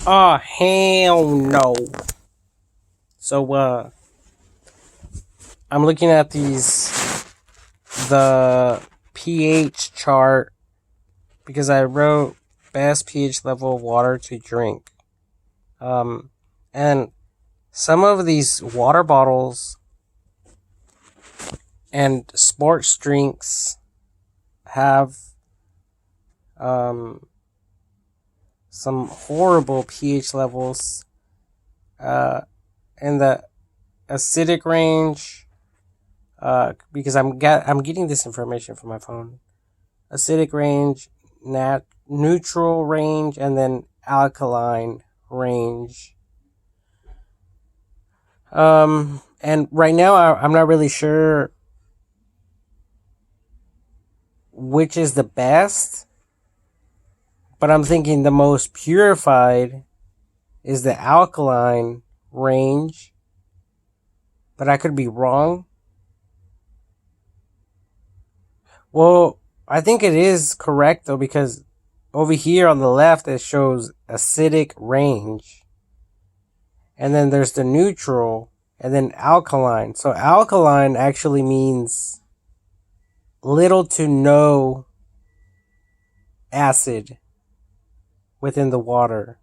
Oh, hell no. So, I'm looking at the pH chart because I wrote best pH level of water to drink. Um, and some of these water bottles and sports drinks have, um, some horrible pH levels, uh, in the acidic range, because I'm getting this information from my phone. Acidic range, neutral range, and then alkaline range. And right now I'm not really sure which is the best, but I'm thinking the most purified is the alkaline range, but I could be wrong. Well, I think it is correct though, because over here on the left it shows acidic range, and then there's the neutral, and then alkaline. So alkaline actually means little to no acid within the water.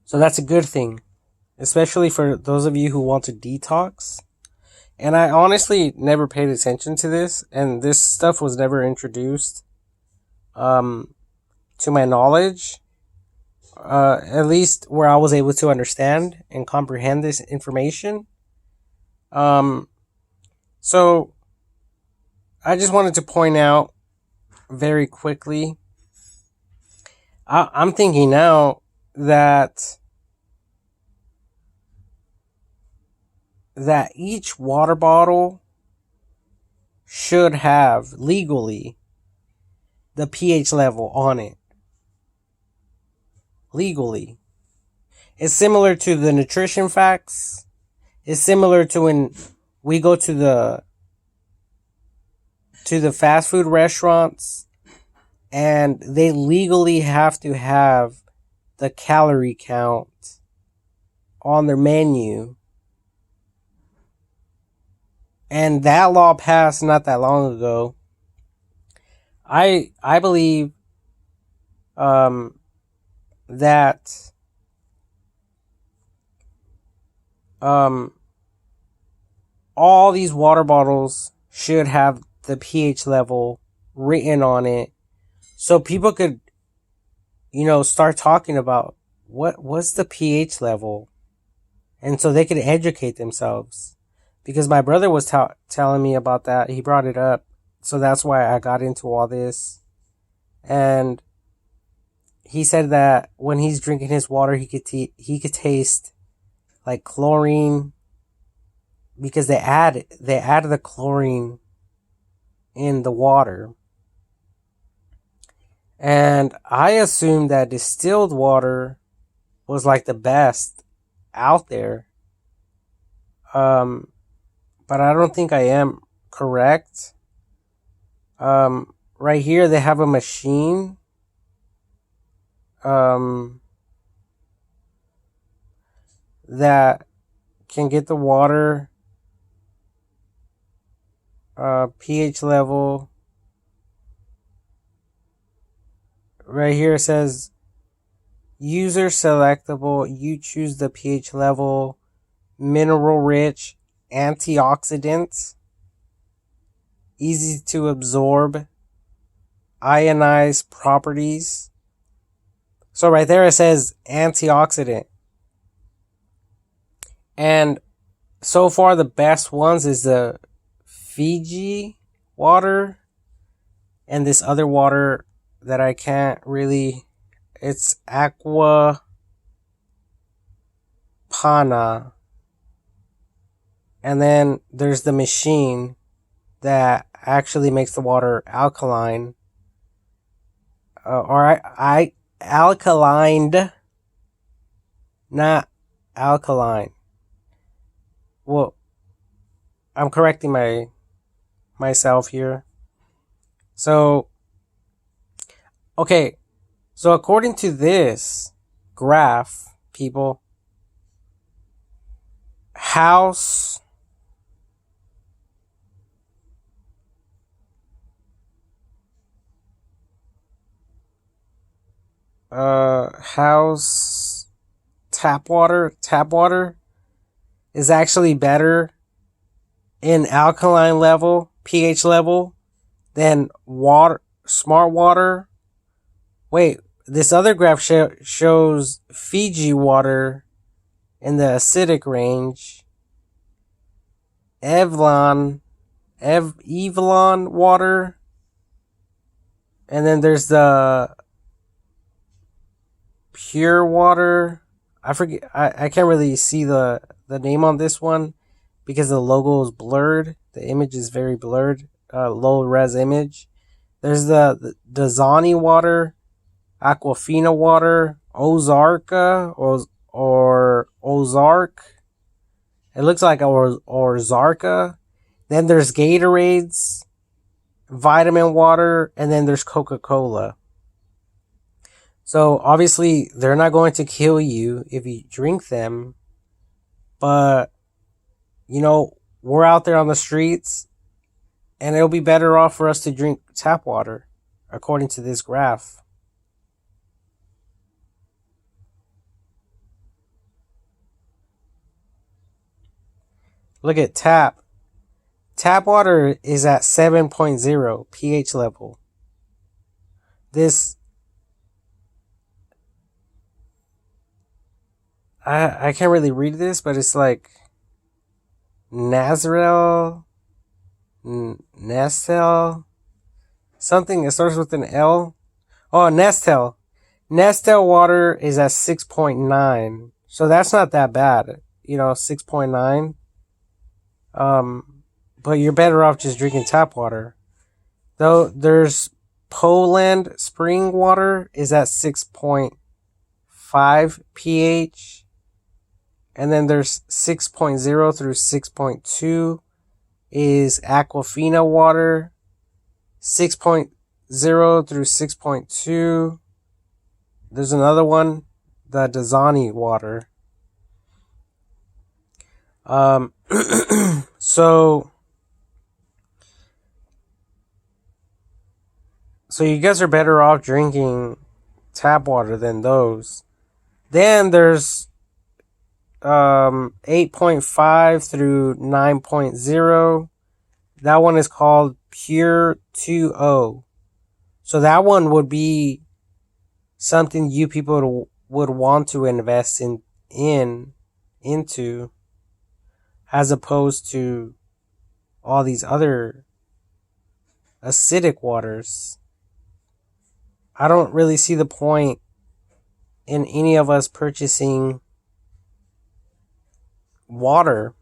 So that's a good thing, especially for those of you who want to detox. And I honestly never paid attention to this, and this stuff was never introduced, um, to my knowledge, at least where I was able to understand and comprehend this information. Um, so I just wanted to point out very quickly. I'm thinking now that each water bottle should have legally the pH level on it. Legally. It's similar to the nutrition facts. It's similar to when we go to the fast food restaurants and they legally have to have the calorie count on their menu. And that law passed not that long ago. I believe, um, that, um, all these water bottles should have the pH level written on it, so people could, start talking about what's the pH level, and so they could educate themselves. Because my brother was telling me about that, he brought it up, so that's why I got into all this. And he said that when he's drinking his water, he could taste like chlorine, because they add the chlorine in the water. And I assumed that distilled water was like the best out there. But I don't think I am correct. Right here they have a machine, that can get the water, pH level. Right here it says user selectable. You choose the pH level, mineral rich, antioxidants, easy to absorb, ionized properties. So right there it says antioxidant. And so far the best ones is the Fiji water and this other water that I can't really, it's Aqua Pana. And then there's the machine that actually makes the water alkaline, or I alkalined, not alkaline. Well, I'm correcting myself here. So, okay, So according to this graph, people, house house tap water is actually better in alkaline level, pH level, than smart water. Wait, this other graph shows Fiji water in the acidic range. Evian water. And then there's the pure water. I forget. I can't really see the name on this one because the logo is blurred. The image is very blurred. Low res image. There's the Dasani water, Aquafina water, Ozarka or Ozark. It looks like Ozarka. Then there's Gatorades, vitamin water, and then there's Coca-Cola. So obviously they're not going to kill you if you drink them, but we're out there on the streets and it'll be better off for us to drink tap water, according to this graph. Look at tap. Tap water is at 7.0 pH level. This I can't really read this, but it's like Nestel, something. It starts with an L. Oh, Nestel. Nestel water is at 6.9, so that's not that bad. 6.9. But you're better off just drinking tap water. Though there's Poland spring water is at 6.5 pH. And then there's 6.0 through 6.2 is Aquafina water. 6.0 through 6.2. There's another one, the Dasani water. So you guys are better off drinking tap water than those. Then there's 8.5 through 9.0. That one is called Pure 2O. So that one would be something you people would want to invest into, as opposed to all these other acidic waters. I don't really see the point in any of us purchasing water.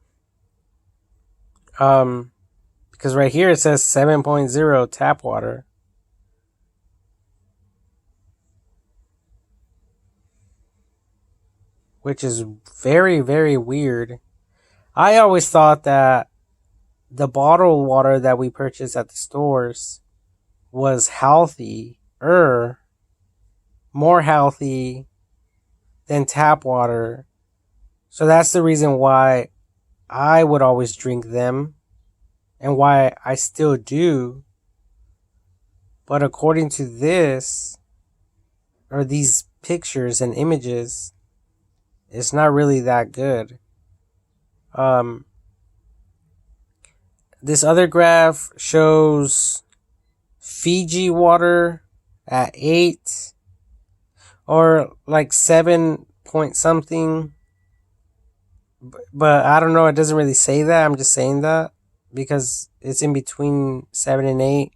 Because right here it says 7.0 tap water. Which is very, very weird. I always thought that the bottled water that we purchase at the stores was healthier, more healthy than tap water. So that's the reason why I would always drink them and why I still do. But according to this, or these pictures and images, it's not really that good. This other graph shows Fiji water at 8 or like 7 point something. But I don't know, it doesn't really say that. I'm just saying that because it's in between 7 and 8.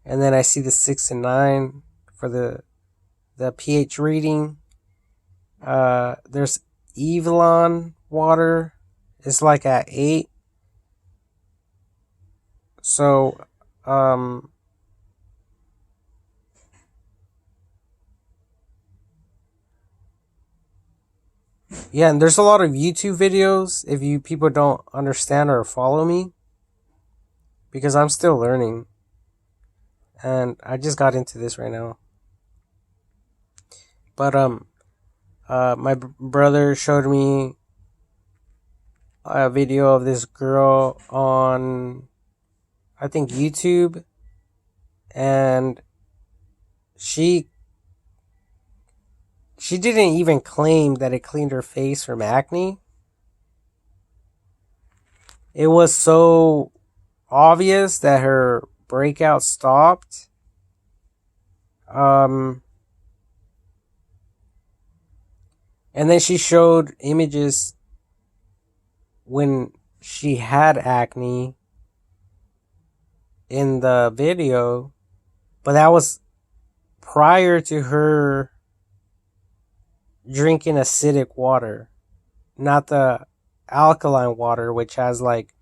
And then I see the 6 and 9 for the pH reading. There's Evian water. It's like at 8. So, yeah, and there's a lot of YouTube videos if you people don't understand or follow me, because I'm still learning and I just got into this right now. But my brother showed me a video of this girl on, I think, YouTube, and she didn't even claim that it cleaned her face from acne. It was so obvious that her breakout stopped. And then she showed images when she had acne in the video, but that was prior to her drinking acidic water, not the alkaline water, which has like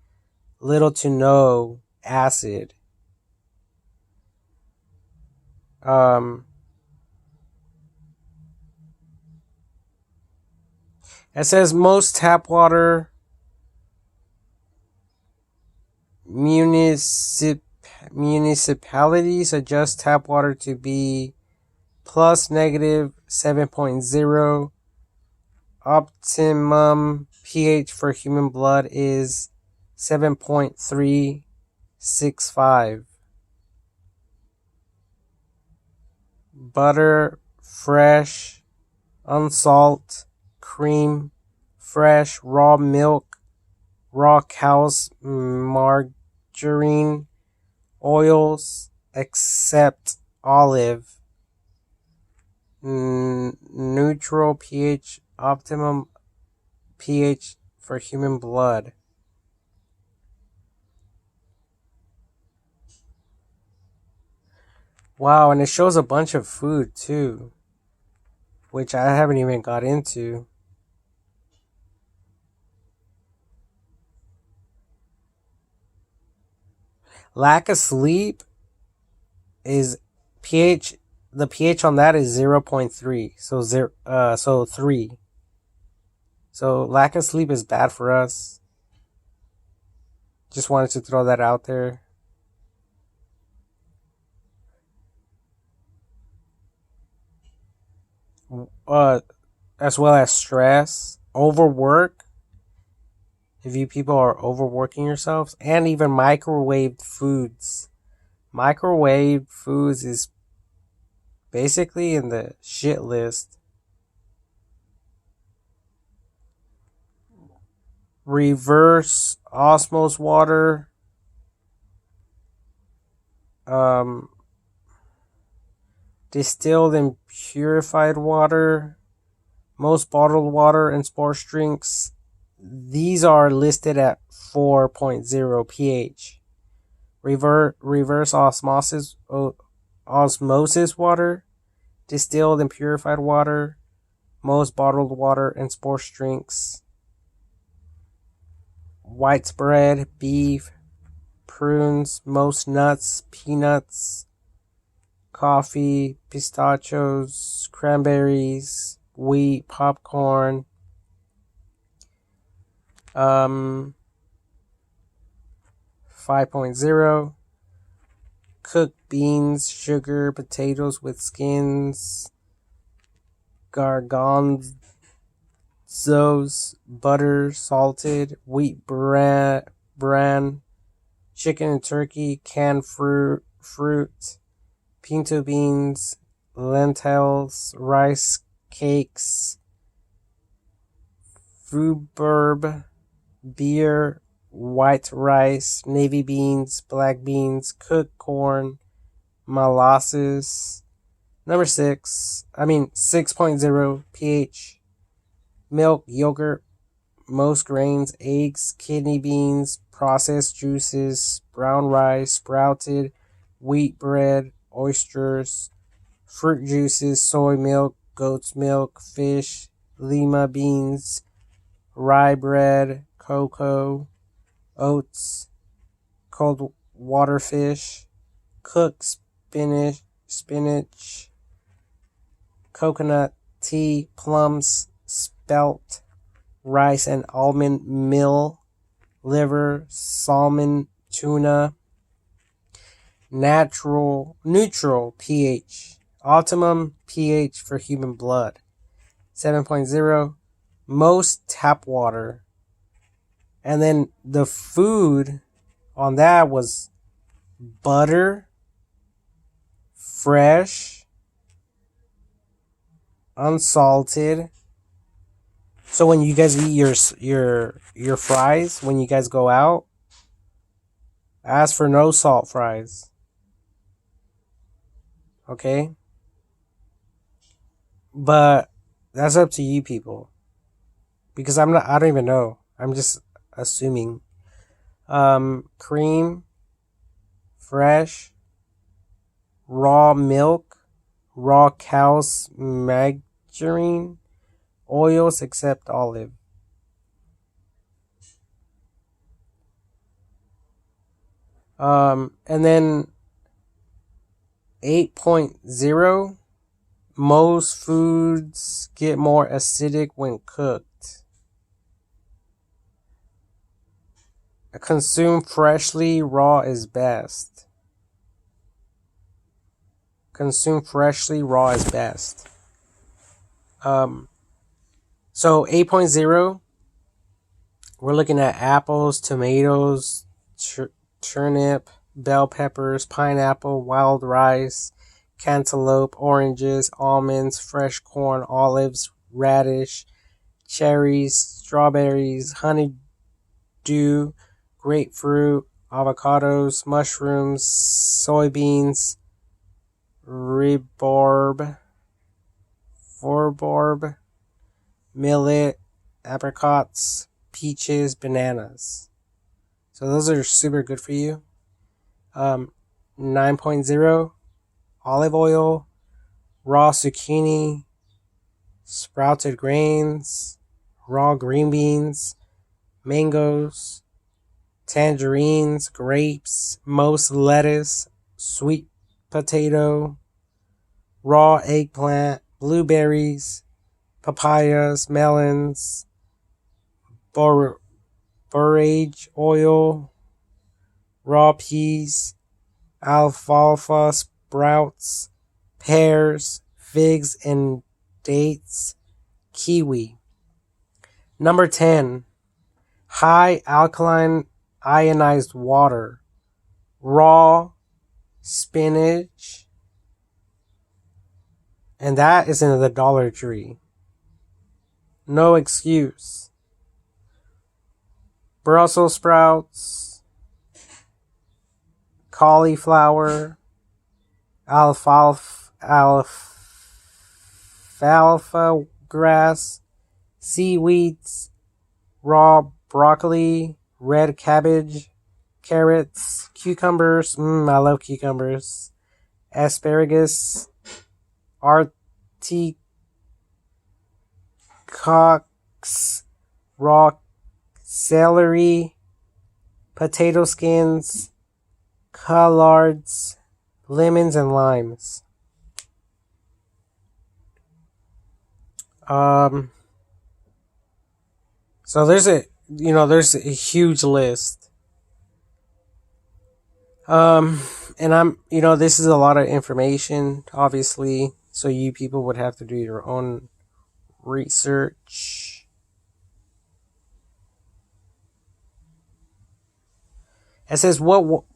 little to no acid. It says most tap water municipalities adjust tap water to be plus negative 7.0. Optimum pH for human blood is 7.365. Butter, fresh, unsalt, cream, fresh, raw milk, raw cow's margarine, oils, except olive, neutral pH, optimum pH for human blood. Wow, and it shows a bunch of food too, which I haven't even got into. Lack of sleep is pH. The pH on that is 0.3. So 3. So lack of sleep is bad for us. Just wanted to throw that out there. As well as stress, overwork. If you people are overworking yourselves, and even microwaved foods. Microwaved foods is basically in the shit list. Reverse osmosis water. Distilled and purified water. Most bottled water and sports drinks. These are listed at 4.0 pH. Reverse osmosis water, distilled and purified water, most bottled water and sports drinks, white bread, beef, prunes, most nuts, peanuts, coffee, pistachios, cranberries, wheat, popcorn, 5.0, cooked beans, sugar, potatoes with skins, garbanzos, butter, salted, wheat bran, chicken and turkey, canned fruit, pinto beans, lentils, rice cakes, rhubarb, beer, white rice, navy beans, black beans, cooked corn, molasses. Number 6.0 pH, milk, yogurt, most grains, eggs, kidney beans, processed juices, brown rice, sprouted, wheat bread, oysters, fruit juices, soy milk, goat's milk, fish, lima beans, rye bread, cocoa, oats, cold water fish, cooked spinach, coconut, tea, plums, spelt, rice and almond meal, liver, salmon, tuna, neutral pH, Optimum pH for human blood, 7.0. Most tap water. And then the food on that was butter, fresh, unsalted. So when you guys eat your fries, when you guys go out, ask for no salt fries. Okay? But that's up to you people. Because I don't even know. I'm just assuming. Cream, fresh, raw milk, raw cow's margarine, oils except olive. And then 8.0, most foods get more acidic when cooked. Consume freshly, raw is best. Consume freshly, raw is best. So 8.0, we're looking at apples, tomatoes, turnip, bell peppers, pineapple, wild rice, cantaloupe, oranges, almonds, fresh corn, olives, radish, cherries, strawberries, honeydew, grapefruit, avocados, mushrooms, soybeans, rhubarb, millet, apricots, peaches, bananas. So those are super good for you. 9.0, olive oil, raw zucchini, sprouted grains, raw green beans, mangoes, tangerines, grapes, most lettuce, sweet potato, raw eggplant, blueberries, papayas, melons, borage oil, raw peas, alfalfa sprouts, pears, figs and dates, kiwi. Number 10, high alkaline ionized water, raw spinach, and that is in the Dollar Tree. No excuse. Brussels sprouts, cauliflower, alfalfa grass, seaweeds, raw broccoli, red cabbage, carrots, cucumbers, I love cucumbers, asparagus, artichokes, raw celery, potato skins, collards, lemons, and limes. So there's a huge list. And this is a lot of information, obviously, so you people would have to do your own research. It says what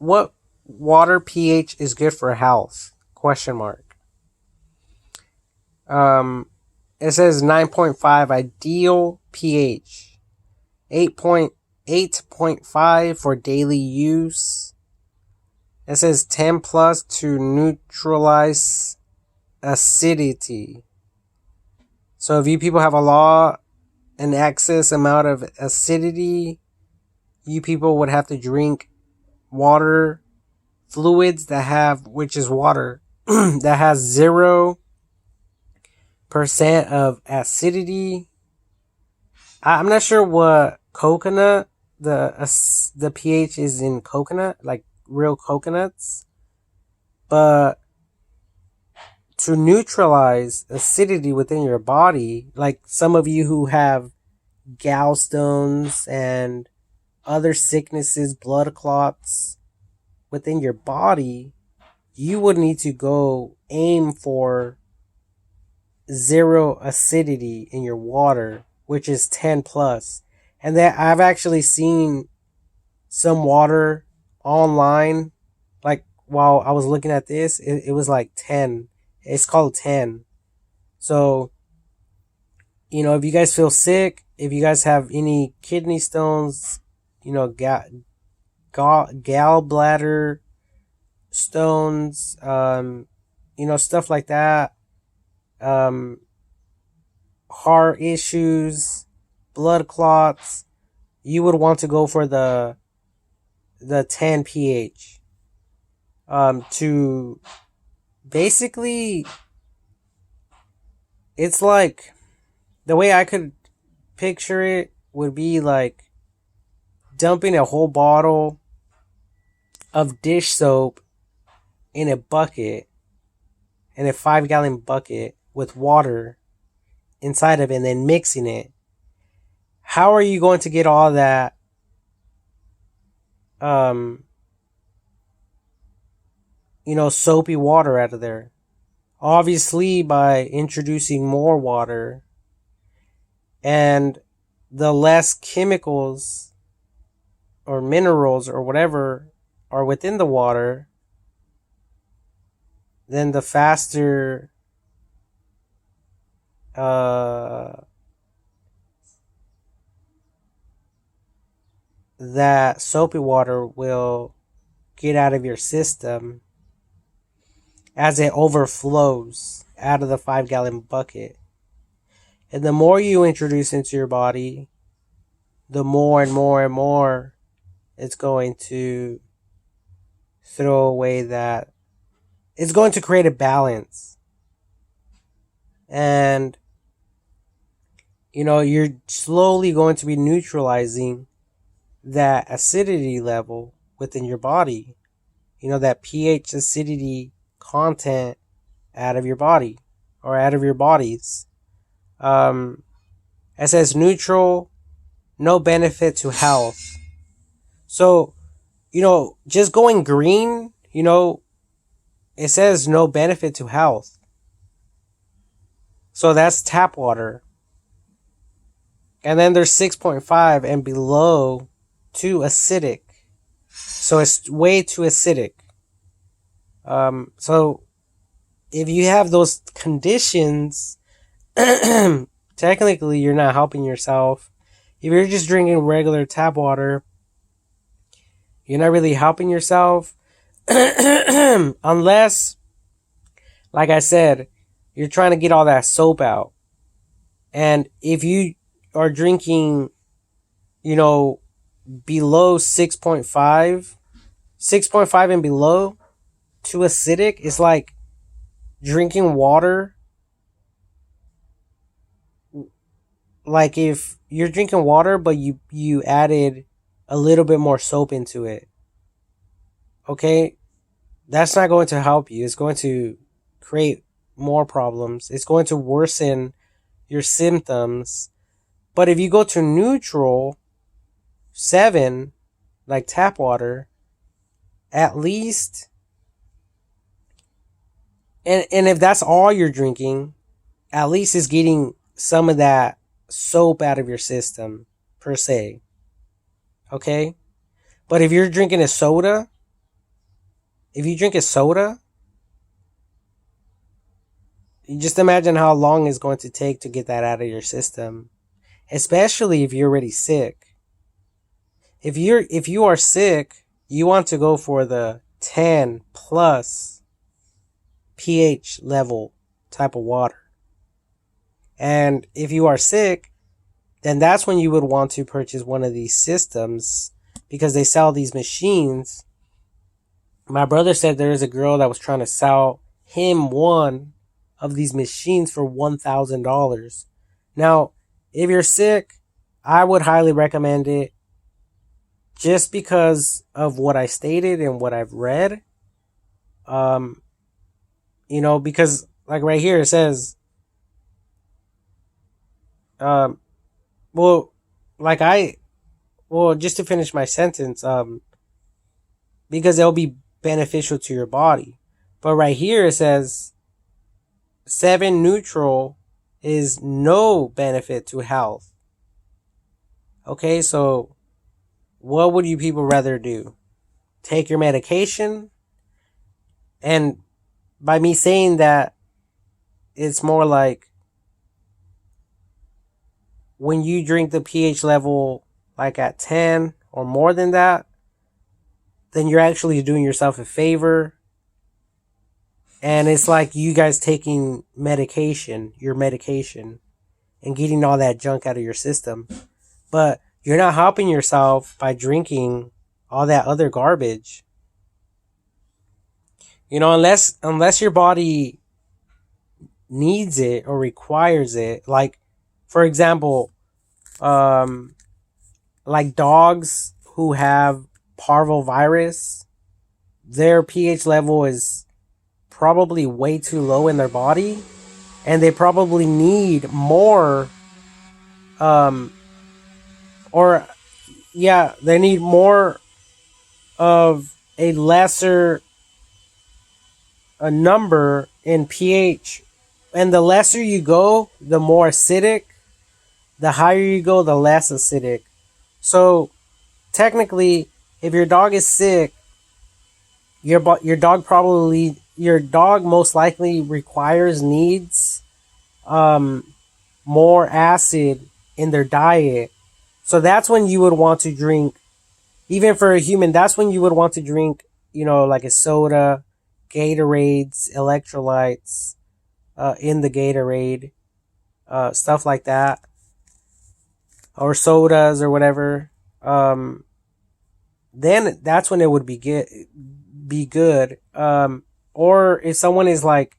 water pH is good for health? ? It says 9.5 ideal pH, 8.5 for daily use. It says 10 plus to neutralize acidity. So if you people have an excess amount of acidity, you people would have to drink water, fluids which is water, that has 0% of acidity. I'm not sure what coconut, the pH is in coconut, like real coconuts. But to neutralize acidity within your body, like some of you who have gallstones and other sicknesses, blood clots within your body, you would need to go aim for zero acidity in your water, which is 10 plus. And that I've actually seen some water online, like while I was looking at this, it was like 10. It's called 10. So, if you guys feel sick, if you guys have any kidney stones, gallbladder stones, stuff like that, um, heart issues, blood clots, you would want to go for the 10 pH. To basically, it's like, the way I could picture it would be like dumping a whole bottle of dish soap in a bucket, in a 5-gallon bucket with water inside of it, and then mixing it. How are you going to get all that soapy water out of there? Obviously, by introducing more water, and the less chemicals or minerals or whatever are within the water, then the faster that soapy water will get out of your system as it overflows out of the 5-gallon bucket. And the more you introduce into your body, the more and more and more it's going to throw away that. It's going to create a balance. And, you're slowly going to be neutralizing that acidity level within your body. That pH acidity content out of your body or out of your bodies. It says neutral, no benefit to health. So, just going green, it says no benefit to health. So that's tap water. And then there's 6.5 and below, too acidic. So it's way too acidic. So if you have those conditions, technically you're not helping yourself. If you're just drinking regular tap water, you're not really helping yourself. Unless, like I said, you're trying to get all that soap out. And if you are drinking, below 6.5, 6.5 and below, too acidic, it's like drinking water. Like if you're drinking water, but you added a little bit more soap into it. Okay? That's not going to help you. It's going to create more problems. It's going to worsen your symptoms. But if you go to neutral, 7, like tap water, at least, and if that's all you're drinking, at least it's getting some of that soap out of your system, per se. Okay? But if you're drinking a soda, you just imagine how long it's going to take to get that out of your system. Especially if you're already sick. If you are sick, you want to go for the 10 plus pH level type of water. And if you are sick, then that's when you would want to purchase one of these systems, because they sell these machines. My brother said there is a girl that was trying to sell him one of these machines for $1,000. Now, if you're sick, I would highly recommend it, just because of what I stated and what I've read. Because like right here it says, just to finish my sentence, because it'll be beneficial to your body. But right here it says 7 neutral is no benefit to health. Okay, so what would you people rather do? Take your medication? And by me saying that, it's more like when you drink the pH level like at 10 or more than that, then you're actually doing yourself a favor. And it's like you guys taking your medication, and getting all that junk out of your system. But you're not helping yourself by drinking all that other garbage. Unless your body needs it or requires it. Like, for example, like dogs who have parvovirus, their pH level is probably way too low in their body, and they probably need more, or yeah, they need more of a lesser a number in pH. And the lesser you go, the more acidic. The higher you go, the less acidic. So technically, if your dog is sick, your dog most likely needs more acid in their diet. So that's when you would want to drink. Even for a human, that's when you would want to drink, like a soda, Gatorades, electrolytes, in the Gatorade, stuff like that, or sodas or whatever. Then that's when it would be good. Or if someone is like,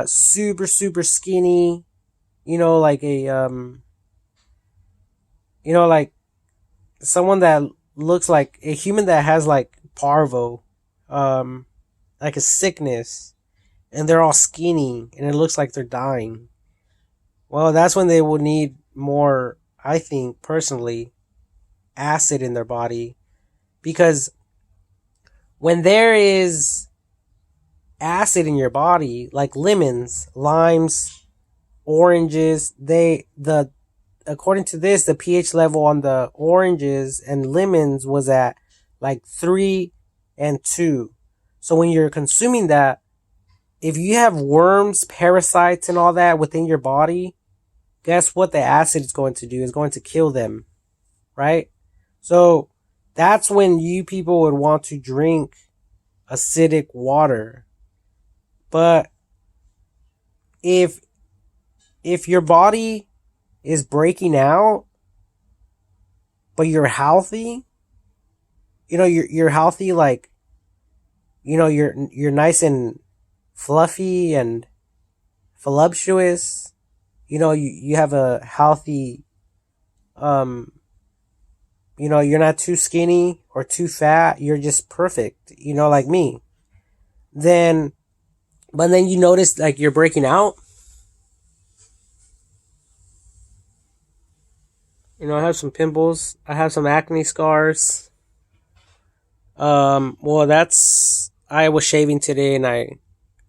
super super skinny, like like someone that looks like a human that has like parvo, like a sickness, and they're all skinny and it looks like they're dying. Well, that's when they would need more, I think personally, acid in their body, because when there is acid in your body, like lemons, limes, oranges, according to this, the pH level on the oranges and lemons was at like 3 and 2. So when you're consuming that, if you have worms, parasites, and all that within your body, guess what the acid is going to do? It's going to kill them, right? So that's when you people would want to drink acidic water. But if your body is breaking out, but you're healthy, you're healthy, like, you're nice and fluffy and voluptuous, you have a healthy, you're not too skinny or too fat, you're just perfect, like me. But then you notice like you're breaking out. I have some pimples. I have some acne scars. Well, I was shaving today, and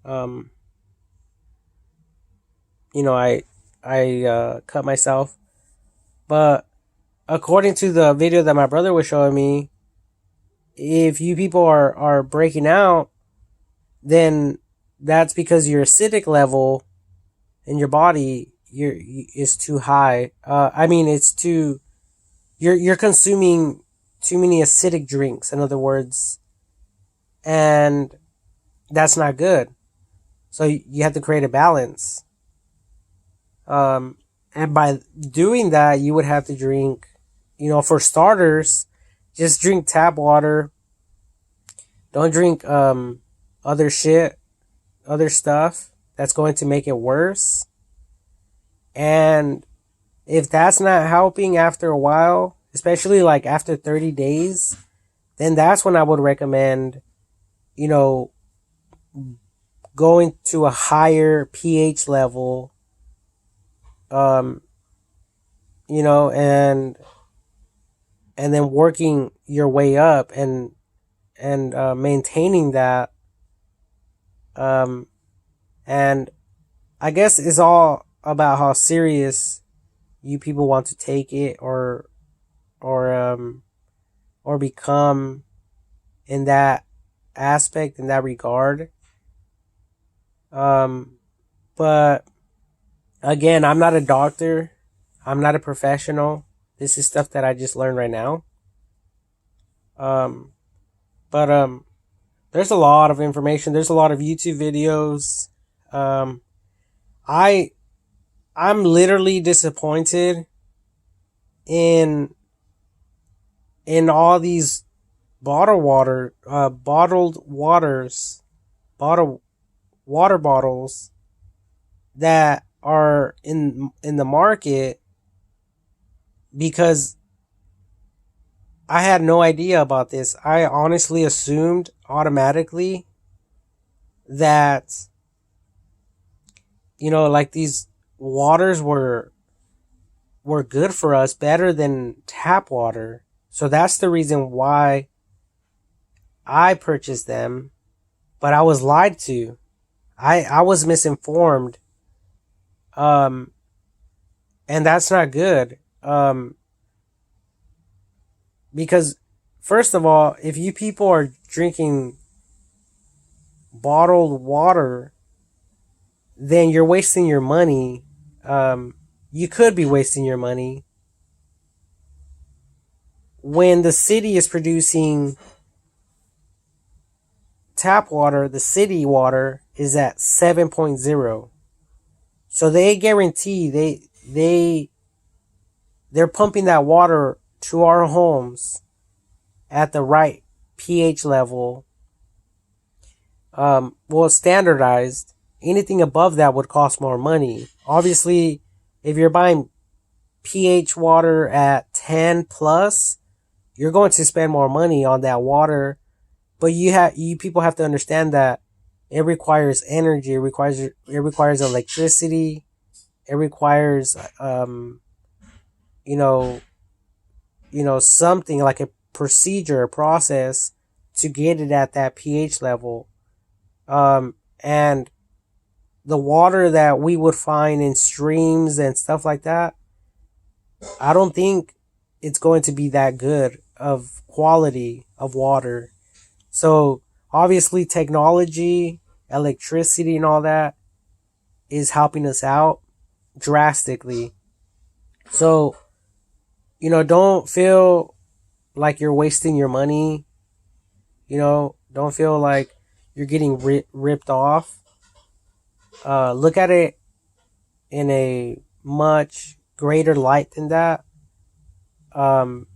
um, I cut myself. But according to the video that my brother was showing me, if you people are breaking out, then that's because your acidic level in your body is too high. I mean, it's too. You're consuming too many acidic drinks, in other words, and that's not good. So you have to create a balance. And by doing that, you would have to drink, for starters, just drink tap water. Don't drink other shit, other stuff that's going to make it worse. And if that's not helping after a while, especially like after 30 days, then that's when I would recommend, going to a higher pH level, and then working your way up and maintaining that Um, and I guess it's all about how serious you people want to take it, or or become in that aspect, in that regard. Um, but again, I'm not a doctor. I'm not a professional. This is stuff that I just learned right now. Um, but there's a lot of information. There's a lot of YouTube videos. Um, I I'm literally disappointed in all these bottled waters, bottled water bottles that are in the market, because I had no idea about this. I honestly assumed automatically that, like, these waters were good for us, better than tap water. So that's the reason why I purchased them, but I was lied to. I was misinformed. Um and that's not good. Because first of all, if you people are drinking bottled water, then you're wasting your money. You could be wasting your money when the city is producing tap water. The city water is at 7.0. So they guarantee they're pumping that water to our homes at the right pH level. Well, standardized. Anything above that would cost more money. Obviously, if you're buying pH water at 10 plus, you're going to spend more money on that water. But you people have to understand that it requires energy. It requires electricity. It requires you know something like a procedure, a process to get it at that pH level. And the water that we would find in streams and stuff like that, I don't think it's going to be that good of quality of water. So obviously technology, electricity and all that is helping us out drastically. So, don't feel like you're wasting your money. Don't feel like you're getting ripped off. Look at it in a much greater light than that. Um,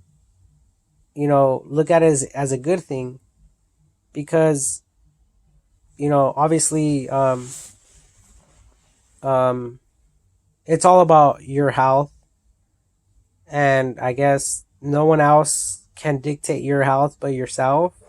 look at it as a good thing, because, obviously, um, it's all about your health. And I guess no one else can dictate your health but yourself.